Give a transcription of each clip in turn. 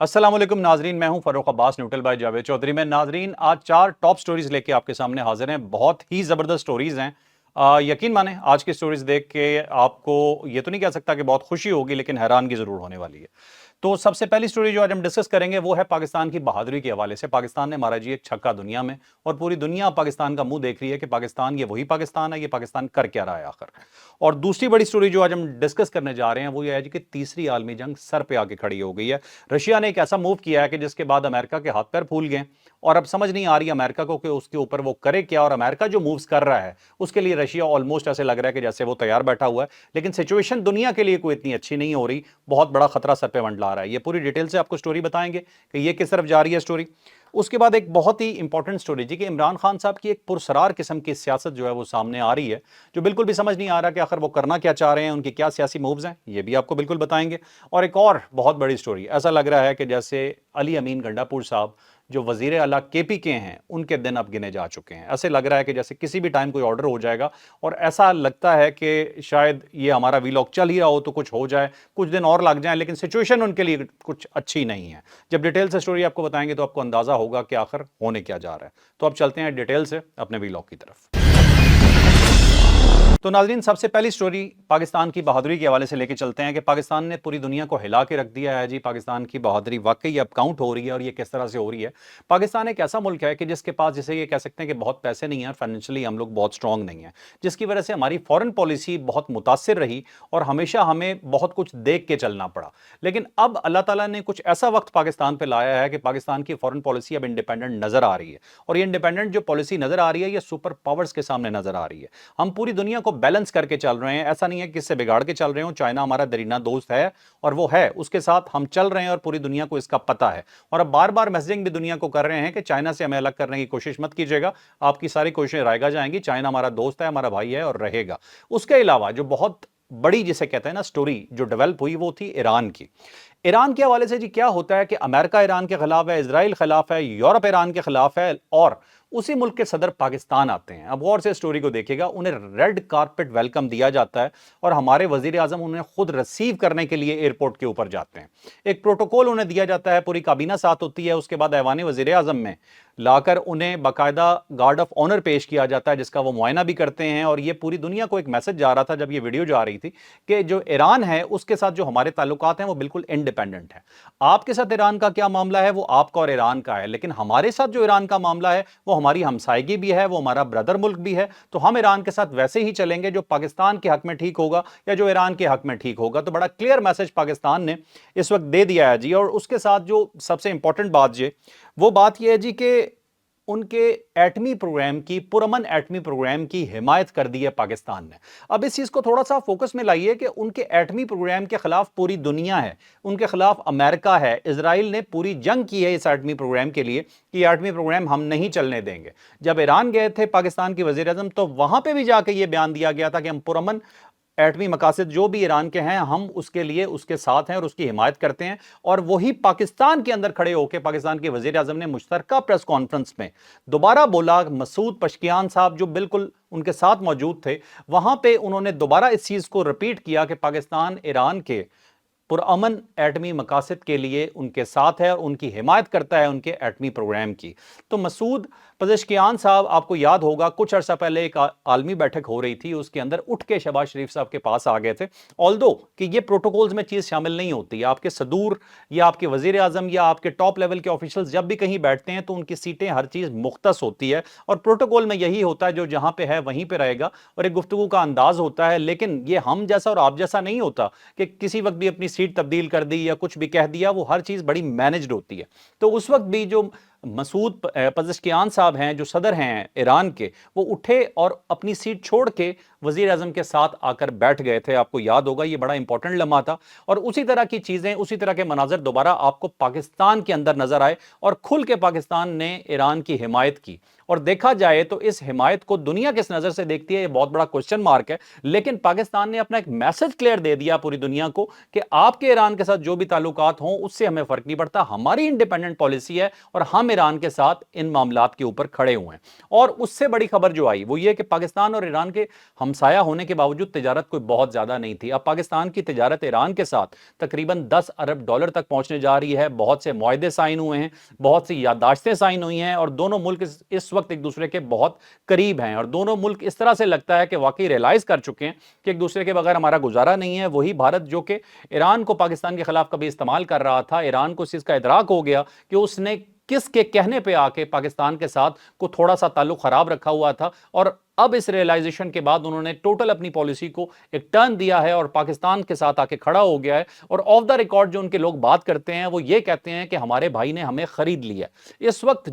अस्सलाम वालेकुम नाजरीन, मैं हूं फरूख अब्बास न्यूट्रल बाय जावेद चौधरी में। नाजरीन, आज 4 टॉप स्टोरीज लेके आपके सामने हाजिर हैं। बहुत ही ज़बरदस्त स्टोरीज हैं। यकीन माने आज की स्टोरीज देख के आपको ये तो नहीं कह सकता कि बहुत खुशी होगी, लेकिन हैरानगी ज़रूर होने वाली है। तो सबसे पहली स्टोरी जो आज हम डिस्कस करेंगे वो है पाकिस्तान की बहादुरी के हवाले से। पाकिस्तान ने मारा जी एक छक्का दुनिया में, और पूरी दुनिया पाकिस्तान का मुंह देख रही है कि पाकिस्तान ये वही पाकिस्तान है, ये पाकिस्तान कर क्या रहा है आखिर। और दूसरी बड़ी स्टोरी जो आज हम डिस्कस करने जा रहे हैं वो ये है जी कि तीसरी आलमी जंग सर पे आके खड़ी हो गई है। रशिया ने एक ऐसा मूव किया है कि जिसके बाद अमेरिका के हाथ पैर फूल गए, और अब समझ नहीं आ रही अमेरिका को कि उसके ऊपर वो करे क्या। और अमेरिका जो मूव्स कर रहा है उसके लिए रशिया ऑलमोस्ट ऐसे लग रहा है कि जैसे वो तैयार बैठा हुआ है, लेकिन सिचुएशन दुनिया के लिए कोई इतनी अच्छी नहीं हो रही। बहुत बड़ा खतरा सर पे मंडरा रहा है। ये पूरी डिटेल से आपको स्टोरी बताएंगे कि ये किस तरफ जा रही है स्टोरी। उसके बाद एक बहुत ही इंपॉर्टेंट स्टोरी जी कि इमरान खान साहब की एक पुरसरार किस्म की सियासत जो है वो सामने आ रही है, जो बिल्कुल भी समझ नहीं आ रहा कि आखिर वो करना क्या चाह रहे हैं, उनकी क्या सियासी मूव्स हैं, ये भी आपको बिल्कुल बताएंगे। और एक और बहुत बड़ी स्टोरी, ऐसा लग रहा है कि जैसे अली अमीन गंडापुर साहब जो वजीर आला केपी के हैं, उनके दिन अब गिने जा चुके हैं। ऐसे लग रहा है कि जैसे किसी भी टाइम कोई ऑर्डर हो जाएगा, और ऐसा लगता है कि शायद ये हमारा वीलॉग चल ही रहा हो तो कुछ हो जाए, कुछ दिन और लग जाए, लेकिन सिचुएशन उनके लिए कुछ अच्छी नहीं है। जब डिटेल से स्टोरी आपको बताएंगे तो आपको अंदाजा होगा कि आखिर होने क्या जा रहा है। तो अब चलते हैं डिटेल से अपने वीलॉग की तरफ। तो नाज़रीन, सबसे पहली स्टोरी पाकिस्तान की बहादुरी के हवाले से लेके चलते हैं कि पाकिस्तान ने पूरी दुनिया को हिला के रख दिया है जी। पाकिस्तान की बहादुरी वाकई अब काउंट हो रही है, और ये किस तरह से हो रही है। पाकिस्तान एक ऐसा मुल्क है कि जिसके पास, जिसे ये कह सकते हैं कि बहुत पैसे नहीं है, फाइनेंशियली हम लोग बहुत स्ट्रांग नहीं है, जिसकी वजह से हमारी फॉरेन पॉलिसी बहुत मुतासिर रही और हमेशा हमें बहुत कुछ देख के चलना पड़ा। लेकिन अब अल्लाह ताला ने कुछ ऐसा वक्त पाकिस्तान पर लाया है कि पाकिस्तान की फॉरेन पॉलिसी अब इंडिपेंडेंट नजर आ रही है, और ये इंडिपेंडेंट जो पॉलिसी नजर आ रही है ये सुपर पावर्स के सामने नजर आ रही है। हम पूरी दुनिया को बैलेंस करके चल रहे हैं। ऐसा नहीं है कि इससे बिगाड़ के चल रहे हो। चाइना हमारा दरीना दोस्त है, और वो है, उसके साथ हम चल रहे हैं, और पूरी दुनिया को इसका पता है। और अब बार बार मैसेजिंग भी दुनिया को कर रहे हैं कि चाइना से हमें अलग करने की कोशिश मत कीजिएगा, आपकी सारी कोशिशें रायगा जाएंगी। चाइना हमारा दोस्त है, हमारा भाई है, और रहेगा। उसके अलावा जो बहुत बड़ी, जिसे कहते हैं ना, स्टोरी जो डेवलप हुई वो थी ईरान की। ईरान के हवाले से जी क्या होता है कि अमेरिका ईरान के खिलाफ है, इजराइल खिलाफ है, यूरोप ईरान के खिलाफ है, और उसी मुल्क के सदर पाकिस्तान आते हैं। अब गौर से स्टोरी को देखिएगा, उन्हें रेड कारपेट वेलकम दिया जाता है, और हमारे वजीर आजम उन्हें खुद रिसीव करने के लिए एयरपोर्ट के ऊपर जाते हैं। एक प्रोटोकॉल उन्हें दिया जाता है, पूरी काबीना साथ होती है। उसके बाद ऐवान वजीर आजम में लाकर उन्हें बाकायदा गार्ड ऑफ ऑनर पेश किया जाता है, जिसका वो मुआयना भी करते हैं। और ये पूरी दुनिया को एक मैसेज जा रहा था जब ये वीडियो जा रही थी कि जो ईरान है उसके साथ जो हमारे ताल्लुकात हैं वो बिल्कुल इंडिपेंडेंट है। आपके साथ ईरान का क्या मामला है वो आपका और ईरान का है, लेकिन हमारे साथ जो ईरान का मामला है वो हमारी हमसायगी भी है, वो हमारा ब्रदर मुल्क भी है। तो हम ईरान के साथ वैसे ही चलेंगे जो पाकिस्तान के हक में ठीक होगा या जो ईरान के हक में ठीक होगा। तो बड़ा क्लियर मैसेज पाकिस्तान ने इस वक्त दे दिया है जी। और उसके साथ जो सबसे इंपॉर्टेंट बात जी, वो बात यह है जी कि उनके एटमी प्रोग्राम की, पुरअमन एटमी प्रोग्राम की हिमायत कर दी है पाकिस्तान ने। अब इस चीज को थोड़ा सा फोकस में लाइए कि उनके एटमी प्रोग्राम के खिलाफ पूरी दुनिया है, उनके खिलाफ अमेरिका है, इजराइल ने पूरी जंग की है इस एटमी प्रोग्राम के लिए कि एटमी प्रोग्राम हम नहीं चलने देंगे। जब ईरान गए थे पाकिस्तान के वजीर आजम, तो वहां पर भी जाके यह बयान दिया गया था कि हम पुरअमन एटमी मकासद जो भी ईरान के हैं हम उसके लिए उसके साथ हैं और उसकी हिमायत करते हैं। और वही पाकिस्तान के अंदर खड़े होकर पाकिस्तान के वजीर आजम ने मुश्तरका प्रेस कॉन्फ्रेंस में दोबारा बोला, मसूद पशकियान साहब जो बिल्कुल उनके साथ मौजूद थे, वहां पे उन्होंने दोबारा इस चीज को रिपीट किया कि पाकिस्तान ईरान के पुरअमन एटमी मकासद के लिए उनके साथ है और उनकी हिमायत करता है उनके एटमी प्रोग्राम की। तो मसूद पज़ेश्कियान साहब, आपको याद होगा कुछ अर्सा पहले एक आलमी बैठक हो रही थी, उसके अंदर उठ के शहबाज शरीफ साहब के पास आ गए थे। ऑल्दो कि ये प्रोटोकॉल्स में चीज शामिल नहीं होती, आपके सदूर या आपके वजीर आजम या आपके टॉप लेवल के ऑफिशियल्स जब भी कहीं बैठते हैं तो उनकी सीटें हर चीज मुख्तस होती है, और प्रोटोकॉल में यही होता है जो जहां पे है वहीं पे रहेगा, और एक गुफ्तगू का अंदाज होता है। लेकिन ये हम जैसा और आप जैसा नहीं होता कि किसी वक्त भी अपनी सीट तब्दील कर दी या कुछ भी कह दिया, वो हर चीज बड़ी मैनेज्ड होती है। तो उस वक्त भी जो मसूद पज़ेश्कियान साहब हैं, जो सदर हैं ईरान के, वो उठे और अपनी सीट छोड़ के वजीर आजम के साथ आकर बैठ गए थे। आपको याद होगा, ये बड़ा इंपॉर्टेंट लम्हा था। और उसी तरह की चीजें, उसी तरह के मनाजर दोबारा आपको पाकिस्तान के अंदर नजर आए, और खुल के पाकिस्तान ने ईरान की हिमायत की। और देखा जाए तो इस हिमायत को दुनिया किस नजर से देखती है, ये बहुत बड़ा क्वेश्चन मार्क है। लेकिन पाकिस्तान ने अपना एक मैसेज क्लियर दे दिया पूरी दुनिया को कि आपके ईरान के साथ जो भी ताल्लुकात हों उससे हमें फर्क नहीं पड़ता, हमारी इंडिपेंडेंट पॉलिसी है और हम ایران کے ساتھ ان معاملات کے اوپر کھڑے ہوئے ہیں۔ اور اس سے بڑی خبر جو آئی وہ یہ کہ پاکستان اور ایران کے ہمسایہ ہونے کے باوجود تجارت کوئی بہت زیادہ نہیں تھی، اب پاکستان کی تجارت ایران کے ساتھ تقریباً $10 ارب تک پہنچنے جا رہی ہے، بہت سے معاہدے سائن ہوئے ہیں، بہت سی یادداشتیں سائن ہوئی ہیں، اور دونوں ملک اس وقت ایک دوسرے کے بہت قریب ہیں، اور دونوں ملک اس طرح سے لگتا ہے کہ واقعی ریلائز کر چکے ہیں کہ ایک دوسرے کے بغیر ہمارا گزارا نہیں ہے۔ وہی بھارت جو کہ ایران کو پاکستان کے خلاف کبھی استعمال کر رہا تھا، ایران کو اس چیز کا ادراک ہو گیا کہ اس نے کس کے کہنے پہ آ کے پاکستان کے ساتھ کو تھوڑا سا تعلق خراب رکھا ہوا تھا، اور اب اس ریلائزیشن کے بعد انہوں نے ٹوٹل اپنی پالیسی کو ایک ٹرن دیا ہے اور پاکستان کے ساتھ آ کے کھڑا ہو گیا ہے، اور آف دا ریکارڈ جو ان کے لوگ بات کرتے ہیں وہ یہ کہتے ہیں کہ ہمارے بھائی نے ہمیں خرید لیا۔ اس وقت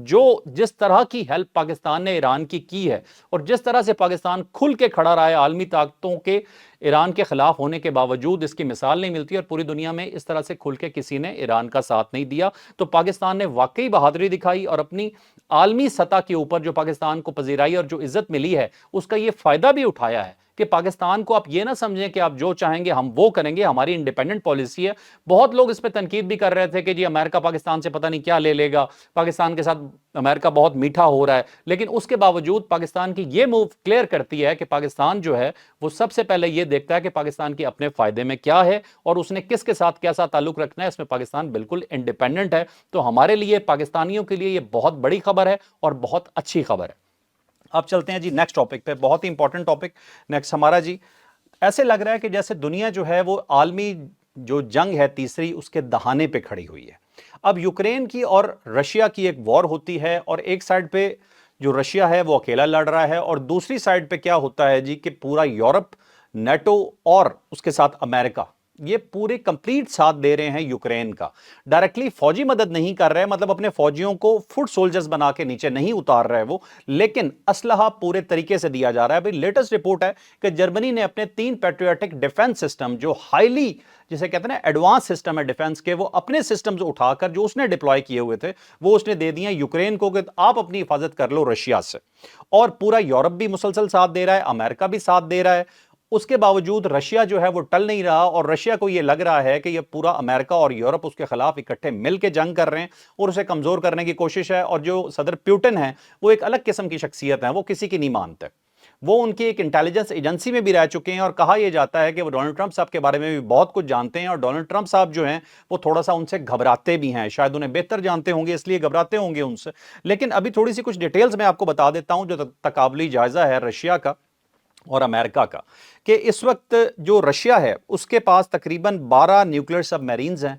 جس طرح کی ہیلپ پاکستان نے ایران کی ہے، اور جس طرح سے پاکستان کھل کے کھڑا رہا ہے عالمی طاقتوں کے ایران کے خلاف ہونے کے باوجود، اس کی مثال نہیں ملتی، اور پوری دنیا میں اس طرح سے کھل کے کسی نے ایران کا ساتھ نہیں دیا۔ تو پاکستان نے واقعی بہادری دکھائی، اور اپنی عالمی سطح کے اوپر جو پاکستان کو پذیرائی اور جو عزت ملی ہے اس کا یہ فائدہ بھی اٹھایا ہے کہ پاکستان کو آپ یہ نہ سمجھیں کہ آپ جو چاہیں گے ہم وہ کریں گے، ہماری انڈیپینڈنٹ پالیسی ہے۔ بہت لوگ اس پہ تنقید بھی کر رہے تھے کہ جی امریکہ پاکستان سے پتہ نہیں کیا لے لے گا، پاکستان کے ساتھ امریکہ بہت میٹھا ہو رہا ہے، لیکن اس کے باوجود پاکستان کی یہ موو کلیئر کرتی ہے کہ پاکستان جو ہے وہ سب سے پہلے یہ دیکھتا ہے کہ پاکستان کی اپنے فائدے میں کیا ہے اور اس نے کس کے ساتھ کیسا تعلق رکھنا ہے، اس میں پاکستان بالکل انڈیپینڈنٹ ہے۔ تو ہمارے لیے، پاکستانیوں کے لیے یہ بہت بڑی خبر ہے اور بہت اچھی خبر ہے۔ اب چلتے ہیں جی نیکسٹ ٹاپک پہ، بہت ہی امپورٹنٹ ٹاپک نیکسٹ ہمارا جی۔ ایسے لگ رہا ہے کہ جیسے دنیا جو ہے وہ عالمی جو جنگ ہے تیسری، اس کے دہانے پہ کھڑی ہوئی ہے۔ اب یوکرین کی اور رشیا کی ایک وار ہوتی ہے، اور ایک سائڈ پہ جو رشیا ہے وہ اکیلا لڑ رہا ہے، اور دوسری سائڈ پہ کیا ہوتا ہے جی کہ پورا یورپ، نیٹو اور اس کے ساتھ امریکہ، یہ پورے کمپلیٹ ساتھ دے رہے ہیں یوکرین کا۔ ڈائریکٹلی فوجی مدد نہیں کر رہے، مطلب اپنے فوجیوں کو فٹ سولجرز بنا کے نیچے نہیں اتار رہے وہ، لیکن اسلحہ پورے طریقے سے دیا جا رہا ہے۔ بھئی لیٹسٹ رپورٹ ہے کہ جرمنی نے اپنے 3 پیٹریوٹک ڈیفنس سسٹم، جو ہائیلی جسے کہتے ہیں نا ایڈوانس سسٹم ہے ڈیفنس کے، وہ اپنے سسٹمز اٹھا کر جو اس نے ڈپلوائے کیے ہوئے تھے وہ اس نے دے دیے یوکرین کو کہ آپ اپنی حفاظت کر لو رشیا سے۔ اور پورا یورپ بھی مسلسل ساتھ دے رہا ہے، امریکہ بھی ساتھ دے رہا ہے۔ اس کے باوجود رشیا جو ہے وہ ٹل نہیں رہا، اور رشیا کو یہ لگ رہا ہے کہ یہ پورا امریکہ اور یورپ اس کے خلاف اکٹھے مل کے جنگ کر رہے ہیں اور اسے کمزور کرنے کی کوشش ہے۔ اور جو صدر پیوٹن ہے وہ ایک الگ قسم کی شخصیت ہے، وہ کسی کی نہیں مانتے، وہ ان کی ایک انٹیلیجنس ایجنسی میں بھی رہ چکے ہیں، اور کہا یہ جاتا ہے کہ وہ ڈونلڈ ٹرمپ صاحب کے بارے میں بھی بہت کچھ جانتے ہیں، اور ڈونلڈ ٹرمپ صاحب جو ہیں وہ تھوڑا سا ان سے گھبراتے بھی ہیں، شاید انہیں بہتر جانتے ہوں گے اس لیے گھبراتے ہوں گے ان سے۔ لیکن ابھی تھوڑی سی کچھ ڈیٹیلز میں آپ کو بتا دیتا ہوں جو تقابلی جائزہ ہے رشیا کا اور امریکہ کا، کہ اس وقت جو رشیا ہے اس کے پاس تقریباً 12 نیوکلیر سب میرینز ہیں،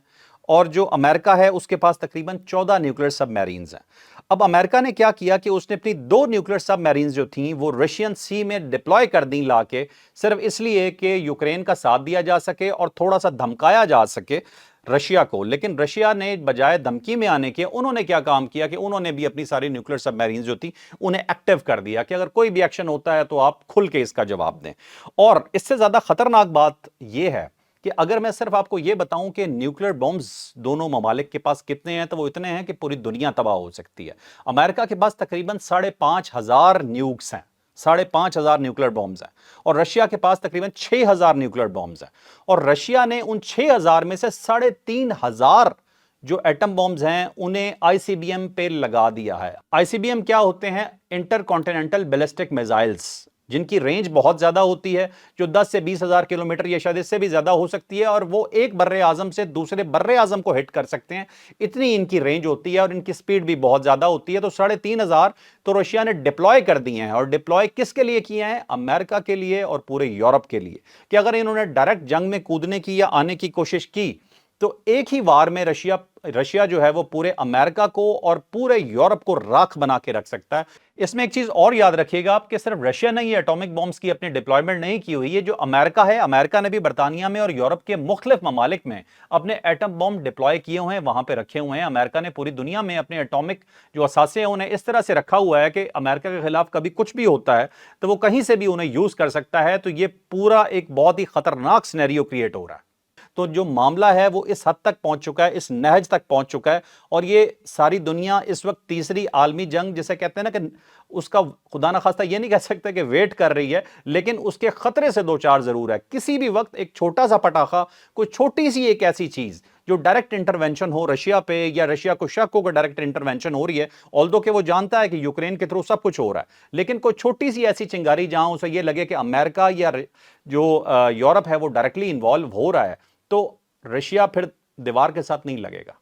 اور جو امریکہ ہے اس کے پاس تقریباً 14 نیوکلیر سب میرینز ہیں۔ اب امریکہ نے کیا کیا کہ اس نے اپنی 2 نیوکلیر سب میرینز جو تھیں وہ رشین سی میں ڈپلوائے کر دیں لا کے، صرف اس لیے کہ یوکرین کا ساتھ دیا جا سکے اور تھوڑا سا دھمکایا جا سکے رشیا کو۔ لیکن رشیا نے بجائے دھمکی میں آنے کے انہوں نے کیا کام کیا کہ انہوں نے بھی اپنی ساری نیوکلیر سب میرینز جو تھی انہیں ایکٹیو کر دیا کہ اگر کوئی بھی ایکشن ہوتا ہے تو آپ کھل کے اس کا جواب دیں۔ اور اس سے زیادہ خطرناک بات یہ ہے کہ اگر میں صرف آپ کو یہ بتاؤں کہ نیوکلیر بومز دونوں ممالک کے پاس کتنے ہیں تو وہ اتنے ہیں کہ پوری دنیا تباہ ہو سکتی ہے۔ امریکہ کے پاس تقریباً 5,500 نیوکس ہیں، 5,500 نیوکلیر بومز ہیں، اور رشیا کے پاس تقریباً 6,000 نیوکلیر بومز ہیں، اور رشیا نے ان 6,000 میں سے 3,500 جو ایٹم بومز ہیں انہیں آئی سی بی ایم پہ لگا دیا ہے۔ آئی سی بی ایم کیا ہوتے ہیں؟ انٹر کانٹیننٹل بیلسٹک میزائلز، جن کی رینج بہت زیادہ ہوتی ہے، جو 10 سے 20,000 کلومیٹر یا شاید اس سے بھی زیادہ ہو سکتی ہے، اور وہ ایک بر اعظم سے دوسرے بر اعظم کو ہٹ کر سکتے ہیں، اتنی ان کی رینج ہوتی ہے، اور ان کی سپیڈ بھی بہت زیادہ ہوتی ہے۔ تو 3,500 تو رشیا نے ڈپلوائے کر دیے ہیں، اور ڈپلوائے کس کے لیے کیے ہیں؟ امریکہ کے لیے اور پورے یورپ کے لیے، کہ اگر انہوں نے ڈائریکٹ جنگ میں کودنے کی یا آنے کی کوشش کی تو ایک ہی وار میں رشیا جو ہے وہ پورے امریکہ کو اور پورے یورپ کو راکھ بنا کے رکھ سکتا ہے۔ اس میں ایک چیز اور یاد رکھیے گا آپ کہ صرف رشیا نے یہ ایٹامک بومز کی اپنی ڈپلائمنٹ نہیں کی ہوئی ہے، جو امریکہ ہے، امریکہ نے بھی برطانیہ میں اور یورپ کے مختلف ممالک میں اپنے ایٹم بوم ڈپلوائے کیے ہوئے ہیں، وہاں پہ رکھے ہوئے ہیں۔ امریکہ نے پوری دنیا میں اپنے ایٹامک جو اثاثے ہیں انہیں اس طرح سے رکھا ہوا ہے کہ امریکہ کے خلاف کبھی کچھ بھی ہوتا ہے تو وہ کہیں سے بھی انہیں یوز کر سکتا ہے۔ تو یہ پورا ایک بہت ہی خطرناک سینیریو کریٹ ہو رہا ہے۔ تو جو معاملہ ہے وہ اس حد تک پہنچ چکا ہے، اس نہج تک پہنچ چکا ہے، اور یہ ساری دنیا اس وقت تیسری عالمی جنگ جسے کہتے ہیں نا کہ اس کا خدا نخواستہ یہ نہیں کہہ سکتے کہ ویٹ کر رہی ہے، لیکن اس کے خطرے سے دو چار ضرور ہے۔ کسی بھی وقت ایک چھوٹا سا پٹاخہ، کوئی چھوٹی سی ایک ایسی چیز जो डायरेक्ट इंटरवेंशन हो रशिया पे, या रशिया को शक हो कि डायरेक्ट इंटरवेंशन हो रही है, ऑल्दो कि वो जानता है कि यूक्रेन के थ्रू सब कुछ हो रहा है, लेकिन कोई छोटी सी ऐसी चिंगारी जहां उसे ये लगे कि अमेरिका या जो यूरोप है वो डायरेक्टली इन्वॉल्व हो रहा है, तो रशिया फिर दीवार के साथ नहीं लगेगा,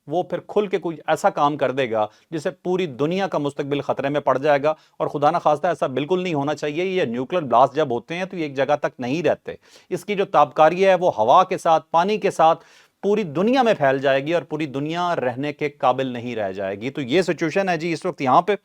वो फिर खुल के कोई ऐसा काम कर देगा जिससे पूरी दुनिया का मुस्तकबिल खतरे में पड़ जाएगा। और खुदा ना खास्ता ऐसा बिल्कुल नहीं होना चाहिए। ये न्यूक्लियर ब्लास्ट जब होते हैं तो ये एक जगह तक नहीं रहते, इसकी जो ताबकारी है वो हवा के साथ, पानी के साथ पूरी दुनिया में फैल जाएगी और पूरी दुनिया रहने के काबिल नहीं रह जाएगी। तो ये सिचुएशन है जी इस वक्त यहां पे।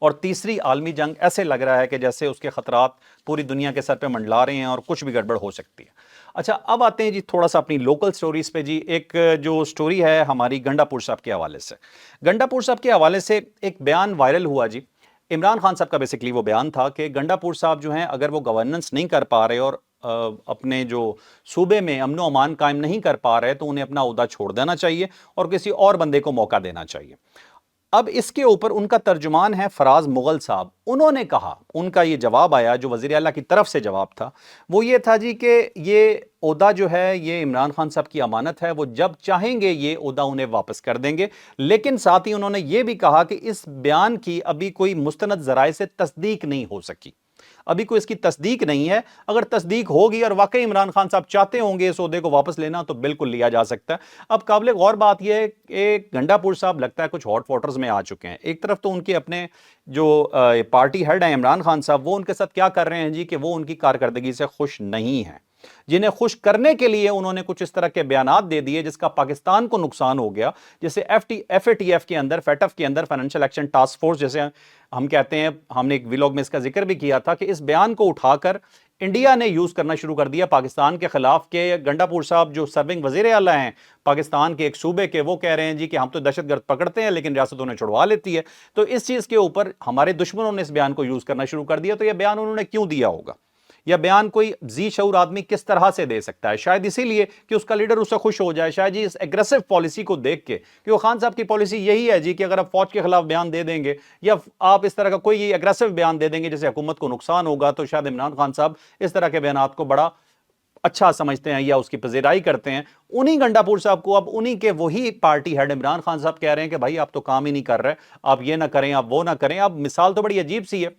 और तीसरी आलमी जंग ऐसे लग रहा है कि जैसे उसके खतरात पूरी दुनिया के सर पे मंडला रहे हैं और कुछ भी गड़बड़ हो सकती है। अच्छा, अब आते हैं जी थोड़ा सा अपनी लोकल स्टोरीज पे जी। एक जो स्टोरी है हमारी गंडापुर साहब के हवाले से, गंडापुर साहब के हवाले से एक बयान वायरल हुआ जी। इमरान खान साहब का बेसिकली वो बयान था कि गंडापुर साहब जो हैं अगर वो गवर्नेंस नहीं कर पा रहे और अपने जो सूबे में अमन व अमान कायम नहीं कर पा रहे तो उन्हें अपना ओहदा छोड़ देना चाहिए और किसी और बंदे को मौका देना चाहिए। अब इसके ऊपर उनका तर्जुमान है फराज मुगल साहब, उन्होंने कहा, उनका ये जवाब आया जो वज़ीर आला की तरफ से जवाब था, वो ये था जी कि ये ओहदा जो है ये इमरान खान साहब की अमानत है, वो जब चाहेंगे ये ओहदा उन्हें वापस कर देंगे। लेकिन साथ ही उन्होंने ये भी कहा कि इस बयान की अभी कोई मुस्तनद ज़राए से तस्दीक नहीं हो सकी, अभी कोई इसकी तस्दीक नहीं है। अगर तस्दीक होगी और वाकई इमरान खान साहब चाहते होंगे इस ओहदे को वापस लेना तो बिल्कुल लिया जा सकता है। अब काबिल गौर बात यह है कि गंडापुर साहब लगता है कुछ हॉट वाटर्स में आ चुके हैं। एक तरफ तो उनके अपने जो पार्टी हेड हैं इमरान खान साहब, वो उनके साथ क्या कर रहे हैं जी कि वो उनकी कारकर्दगी से खुश नहीं है, जिन्हें खुश करने के लिए उन्होंने कुछ इस तरह के बयानात दे दिए जिसका पाकिस्तान को नुकसान हो गया। जैसे FATF के अंदर, FATF के अंदर फाइनेंशियल एक्शन टास्क फोर्स जैसे हम कहते हैं, हमने एक व्लॉग में इसका जिक्र भी किया था कि इस बयान को उठाकर इंडिया ने यूज करना शुरू कर दिया पाकिस्तान के खिलाफ। के गंडापुर साहब जो सर्विंग वजीर आला हैं पाकिस्तान के एक सूबे के, वो कह रहे हैं जी कि हम तो दहशतगर्द पकड़ते हैं लेकिन रियासत उन्हें छुड़वा लेती है। तो इस चीज के ऊपर हमारे दुश्मनों ने इस बयान को यूज करना शुरू कर दिया। तो यह बयान उन्होंने क्यों दिया होगा, यह बयान कोई जी शऊर आदमी किस तरह से दे सकता है? शायद इसीलिए कि उसका लीडर उससे खुश हो जाए, शायद जी इस एग्रेसिव पॉलिसी को देख के कि वो खान साहब की पॉलिसी यही है जी कि अगर आप फौज के खिलाफ बयान दे देंगे या आप इस तरह का कोई एग्रेसिव बयान दे देंगे जिससे हुकूमत को नुकसान होगा, तो शायद इमरान खान साहब इस तरह के बयान को बड़ा अच्छा समझते हैं या उसकी पजीराई करते हैं। उन्हीं गंडापुर साहब को अब उन्हीं के वही पार्टी हेड इमरान खान साहब कह रहे हैं कि भाई आप तो काम ही नहीं कर रहे, आप ये ना करें, आप वो ना करें। अब मिसाल तो बड़ी अजीब सी है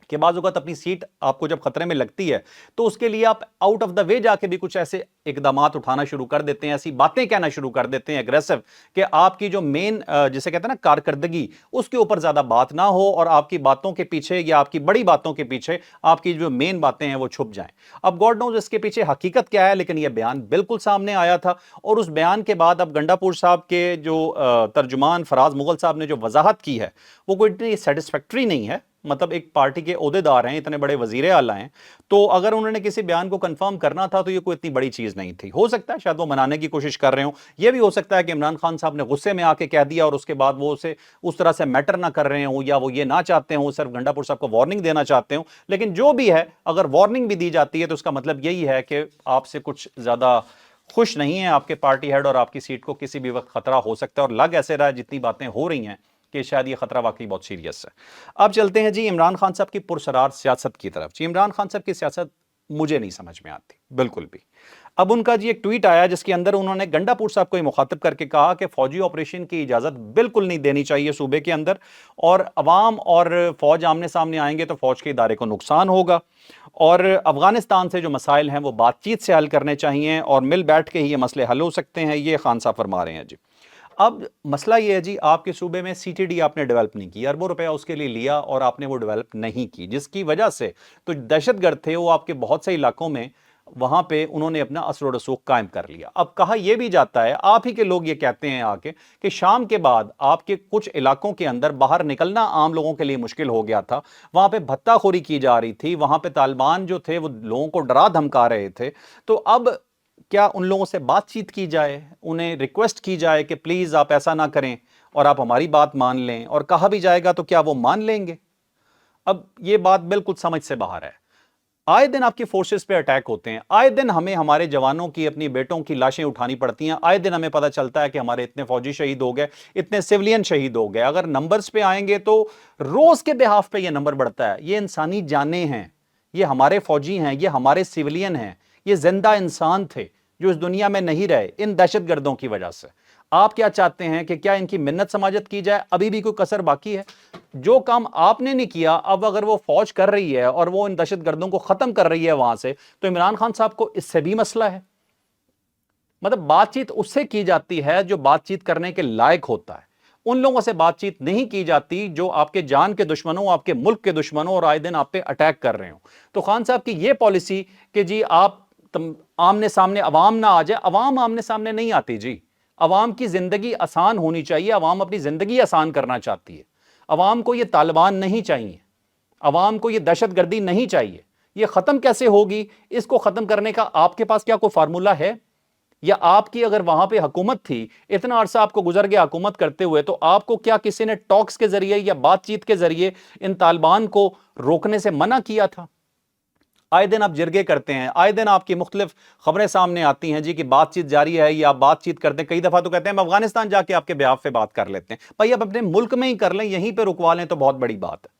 कि बाज़ औक़ात अपनी सीट आपको जब खतरे में लगती है तो उसके लिए आप आउट ऑफ द वे जाके भी कुछ ऐसे इकदामात उठाना शुरू कर देते हैं, ऐसी बातें कहना शुरू कर देते हैं एग्रेसिव, कि आपकी जो मेन जिसे कहते हैं ना कारकर्दगी, उसके ऊपर ज्यादा बात ना हो और आपकी बातों के पीछे या आपकी बड़ी बातों के पीछे आपकी जो मेन बातें हैं वो छुप जाएं। अब गॉड नोज इसके पीछे हकीकत क्या है, लेकिन यह बयान बिल्कुल सामने आया था। और उस बयान के बाद अब गंडापुर साहब के जो तर्जुमान फराज मुगल साहब ने जो वजाहत की है वो कोई इतनी सेटिस्फैक्ट्री नहीं है। मतलब एक पार्टी के ओहदेदार हैं, इतने बड़े वजीर आला हैं, तो अगर उन्होंने किसी बयान को कंफर्म करना था तो ये कोई इतनी बड़ी चीज नहीं थी। हो सकता है शायद वो मनाने की कोशिश कर रहे हो, ये भी हो सकता है कि इमरान खान साहब ने गुस्से में आके कह दिया और उसके बाद वो उसे उस तरह से मैटर ना कर रहे हो या वो ये ना चाहते हो, सिर्फ गंडापुर साहब को वार्निंग देना चाहते हो। लेकिन जो भी है, अगर वार्निंग भी दी जाती है तो उसका मतलब यही है कि आपसे कुछ ज्यादा खुश नहीं है आपके पार्टी हेड और आपकी सीट को किसी भी वक्त खतरा हो सकता है। और लग ऐसे रहा है जितनी बातें हो रही हैं कि शायद ये खतरा वाकई बहुत सीरियस है। अब चलते हैं जी इमरान खान साहब की पुरसरार सियासत की तरफ। जी इमरान खान साहब की सियासत मुझे नहीं समझ में आती बिल्कुल भी। अब उनका जी एक ट्वीट आया जिसके अंदर उन्होंने गंडापुर साहब को ही मुखातिब करके कहा कि फौजी ऑपरेशन की इजाजत बिल्कुल नहीं देनी चाहिए सूबे के अंदर, और अवाम और फौज आमने सामने आएंगे तो फौज के इदारे को नुकसान होगा, और अफगानिस्तान से जो मसाइल हैं वो बातचीत से हल करने चाहिए और मिल बैठ के ही ये मसले हल हो सकते हैं। ये खान साहब फरमा रहे हैं जी। अब मसला ये है जी, आपके सूबे में CTD आपने डेवलप नहीं की, अरबों रुपया उसके लिए लिया और आपने वो डेवलप नहीं की, जिसकी वजह से तो दहशतगर्द थे वो आपके बहुत से इलाकों में, वहां पे उन्होंने अपना असर और रसूख कायम कर लिया। अब कहा यह भी जाता है, आप ही के लोग ये कहते हैं आके कि शाम के बाद आपके कुछ इलाकों के अंदर बाहर निकलना आम लोगों के लिए मुश्किल हो गया था, वहां पे भत्ताखोरी की जा रही थी, वहां पे तालिबान जो थे वो लोगों को डरा धमका रहे थे। तो अब क्या उन लोगों से बातचीत की जाए, उन्हें रिक्वेस्ट की जाए कि प्लीज आप ऐसा ना करें और आप हमारी बात मान लें, और कहा भी जाएगा तो क्या वो मान लेंगे? अब ये बात बिल्कुल समझ से बाहर है। आए दिन आपकी फोर्सेस पे अटैक होते हैं, आए दिन हमें हमारे जवानों की, अपनी बेटों की लाशें उठानी पड़ती हैं, आए दिन हमें पता चलता है कि हमारे इतने फौजी शहीद हो गए, इतने सिविलियन शहीद हो गए। अगर नंबर्स पे आएंगे तो रोज के बिहाफ पे ये नंबर बढ़ता है। ये इंसानी जानें हैं, ये हमारे फौजी हैं, ये हमारे सिविलियन हैं, ये जिंदा इंसान थे جو اس دنیا میں نہیں رہے ان دہشت گردوں کی وجہ سے. آپ کیا چاہتے ہیں کہ کیا ان کی منت سماجت کی جائے؟ ابھی بھی کوئی کسر باقی ہے؟ جو کام آپ نے نہیں کیا، اب اگر وہ فوج کر رہی ہے اور وہ ان دہشت گردوں کو ختم کر رہی ہے وہاں سے، تو عمران خان صاحب کو اس سے بھی مسئلہ ہے. مطلب بات چیت اس سے کی جاتی ہے جو بات چیت کرنے کے لائق ہوتا ہے، ان لوگوں سے بات چیت نہیں کی جاتی جو آپ کے جان کے دشمنوں، آپ کے ملک کے دشمنوں اور آئے دن آپ پہ اٹیک کر رہے ہوں. تو خان صاحب کی یہ پالیسی کہ جی آپ آمنے سامنے عوام نہ آ جائے، عوام آمنے سامنے نہیں آتی جی. عوام کی زندگی آسان ہونی چاہیے، عوام اپنی زندگی آسان کرنا چاہتی ہے. عوام کو یہ طالبان نہیں چاہیے، عوام کو یہ دہشت گردی نہیں چاہیے. یہ ختم کیسے ہوگی؟ اس کو ختم کرنے کا آپ کے پاس کیا کوئی فارمولا ہے؟ یا آپ کی اگر وہاں پہ حکومت تھی، اتنا عرصہ آپ کو گزر گیا حکومت کرتے ہوئے، تو آپ کو کیا کسی نے ٹاکس کے ذریعے یا بات چیت کے ذریعے ان طالبان کو روکنے سے منع کیا تھا؟ آئے دن آپ جرگے کرتے ہیں، آئے دن آپ کی مختلف خبریں سامنے آتی ہیں جی کہ بات چیت جاری ہے یا آپ بات چیت کرتے ہیں. کئی دفعہ تو کہتے ہیں ہم افغانستان جا کے آپ کے بیاف پہ بات کر لیتے ہیں. بھائی اب اپنے ملک میں ہی کر لیں، یہیں پہ رکوا لیں تو بہت بڑی بات ہے.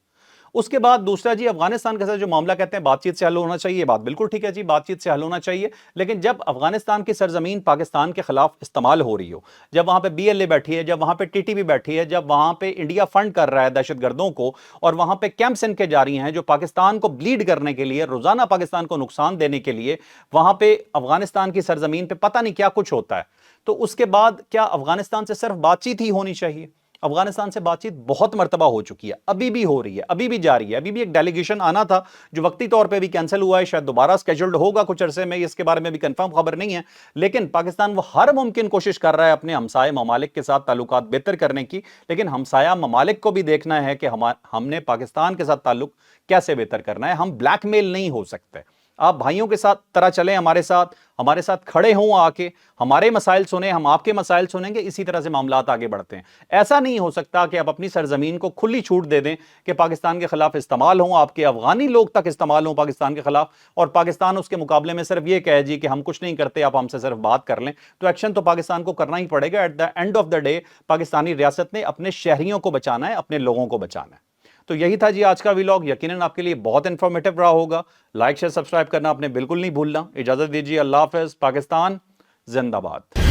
اس کے بعد دوسرا جی افغانستان کے ساتھ جو معاملہ کہتے ہیں بات چیت سے حل ہونا چاہیے، یہ بات بالکل ٹھیک ہے جی، بات چیت سے حل ہونا چاہیے. لیکن جب افغانستان کی سرزمین پاکستان کے خلاف استعمال ہو رہی ہو، جب وہاں پہ BLA بیٹھی ہے، جب وہاں پہ TTP بیٹھی ہے، جب وہاں پہ انڈیا فنڈ کر رہا ہے دہشت گردوں کو، اور وہاں پہ کیمپس ان کے جاری ہیں جو پاکستان کو بلیڈ کرنے کے لیے، روزانہ پاکستان کو نقصان دینے کے لیے، وہاں پہ افغانستان کی سرزمین پہ پتہ نہیں کیا کچھ ہوتا ہے، تو اس کے بعد کیا افغانستان سے صرف بات چیت ہی ہونی چاہیے؟ افغانستان سے بات چیت بہت مرتبہ ہو چکی ہے، ابھی بھی ہو رہی ہے، ابھی بھی جاری ہے. ابھی بھی ایک ڈیلیگیشن آنا تھا جو وقتی طور پہ بھی کینسل ہوا ہے، شاید دوبارہ سکیجولڈ ہوگا کچھ عرصے میں، اس کے بارے میں بھی کنفرم خبر نہیں ہے. لیکن پاکستان وہ ہر ممکن کوشش کر رہا ہے اپنے ہمسائے ممالک کے ساتھ تعلقات بہتر کرنے کی. لیکن ہمسایہ ممالک کو بھی دیکھنا ہے کہ ہم نے پاکستان کے ساتھ تعلق کیسے بہتر کرنا ہے. ہم بلیک میل نہیں ہو سکتے. آپ بھائیوں کے ساتھ طرح چلیں، ہمارے ساتھ کھڑے ہوں، آ کے ہمارے مسائل سنیں، ہم آپ کے مسائل سنیں گے، اسی طرح سے معاملات آگے بڑھتے ہیں. ایسا نہیں ہو سکتا کہ آپ اپنی سرزمین کو کھلی چھوٹ دے دیں کہ پاکستان کے خلاف استعمال ہوں، آپ کے افغانی لوگ تک استعمال ہوں پاکستان کے خلاف، اور پاکستان اس کے مقابلے میں صرف یہ کہے جی کہ ہم کچھ نہیں کرتے، آپ ہم سے صرف بات کر لیں. تو ایکشن تو پاکستان کو کرنا ہی پڑے گا. At the end of the day Pakistani ریاست نے اپنے شہریوں کو بچانا ہے، اپنے لوگوں کو بچانا ہے. تو یہی تھا جی آج کا ویلاگ، یقیناً آپ کے لیے بہت انفارمیٹو رہا ہوگا. لائک شیئر سبسکرائب کرنا آپ نے بالکل نہیں بھولنا. اجازت دیجیے، اللہ حافظ. پاکستان زندہ باد.